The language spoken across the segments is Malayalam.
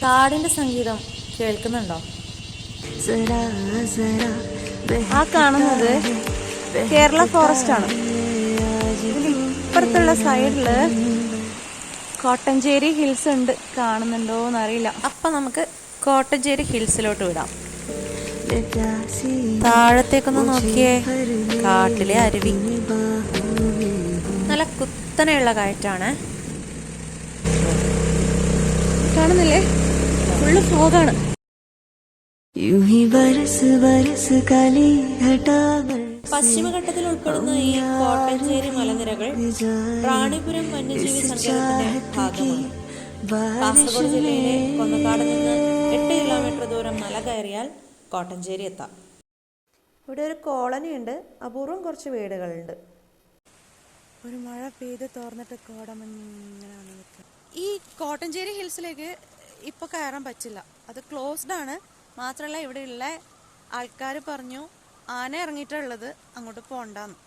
കാടിന്റെ സംഗീതം കേൾക്കുന്നുണ്ടോ? ആ കാണുന്നത് കേരള ഫോറസ്റ്റ് ആണ്. ഇപ്പുറത്തുള്ള സൈഡില് കോട്ടഞ്ചേരി ഹിൽസ് ഉണ്ട്. കാണുന്നുണ്ടോ എന്നറിയില്ല. അപ്പൊ നമുക്ക് കോട്ടഞ്ചേരി ഹിൽസിലോട്ട് വിടാം. താഴത്തേക്കൊന്ന് നോക്കിയേ, കാട്ടിലെ അരുവി. നല്ല കുത്തനെയുള്ള കയറ്റാണ്. കാണുന്നില്ലേ, ഫുള്ള് ഫോഗാണ്. പശ്ചിമഘട്ടത്തിൽ ഉൾപ്പെടുന്ന ഈ കോട്ടഞ്ചേരി മലനിരകൾ റാണിപുരം വന്യജീവി സങ്കേതത്തിന്റെ ഭാഗമാണ്. കാസർഗോഡ് ജില്ലയിലെ കൊന്നക്കാട് നിന്ന് 8 കിലോമീറ്റർ ദൂരം മല കയറിയാൽ കോട്ടഞ്ചേരി എത്താം. ഇവിടെ ഒരു കോളനി ഉണ്ട്, അപൂർവം കുറച്ച് വീടുകളുണ്ട്. ഒരു മഴ പെയ്ത് തോർന്നിട്ട് കോടമഞ്ഞിങ്ങനെ നിൽക്കുക. ഈ കോട്ടഞ്ചേരി ഹിൽസിലേക്ക് ഇപ്പോൾ കയറാൻ പറ്റില്ല, അത് ക്ലോസ്ഡ് ആണ്. മാത്രമല്ല ഇവിടെയുള്ള ആൾക്കാർ പറഞ്ഞു ആന ഇറങ്ങിയിട്ടുള്ളത് അങ്ങോട്ട് പോകണ്ടെന്ന്.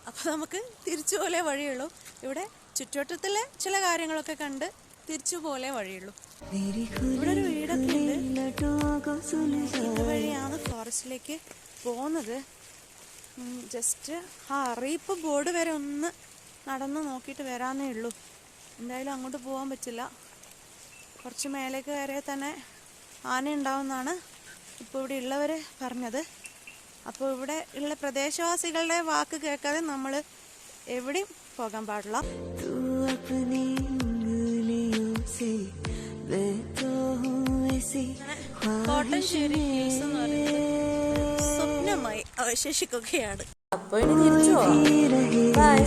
അപ്പോൾ നമുക്ക് തിരിച്ചു പോലെ വഴിയുള്ളൂ. ഇവിടെ ചുറ്റുവട്ടത്തിലെ ചില കാര്യങ്ങളൊക്കെ കണ്ട് തിരിച്ചു പോലെ വഴിയുള്ളൂ. ഇവിടെ ഒരു വീടൊക്കെ ഉണ്ട്. ഇതുവഴിയാണ് ഫോറസ്റ്റിലേക്ക് പോകുന്നത്. ജസ്റ്റ് ആ അറിയിപ്പ് ബോർഡ് വരെ ഒന്ന് നടന്ന് നോക്കിയിട്ട് വരാനേ ഉള്ളൂ. എന്തായാലും അങ്ങോട്ട് പോകാൻ പറ്റില്ല. കുറച്ച് മേലേക്ക് കയറിയാൽ തന്നെ ആന ഉണ്ടാവുമെന്നാണ് ഇപ്പോൾ ഇവിടെ ഉള്ളവർ പറഞ്ഞത്. അപ്പോൾ ഇവിടെ ഉള്ള പ്രദേശവാസികളുടെ വാക്ക് കേൾക്കാതെ നമ്മൾ എവിടെയും പോകാൻ പാടില്ല. കോട്ടഞ്ചേരി ഹിൽസ് എന്ന് പറയുന്നത് സ്വപ്നമായി അവശേഷിക്കുകയാണ്. അപ്പോൾ ഇനി തിരിച്ചു പോവാം. ബൈ.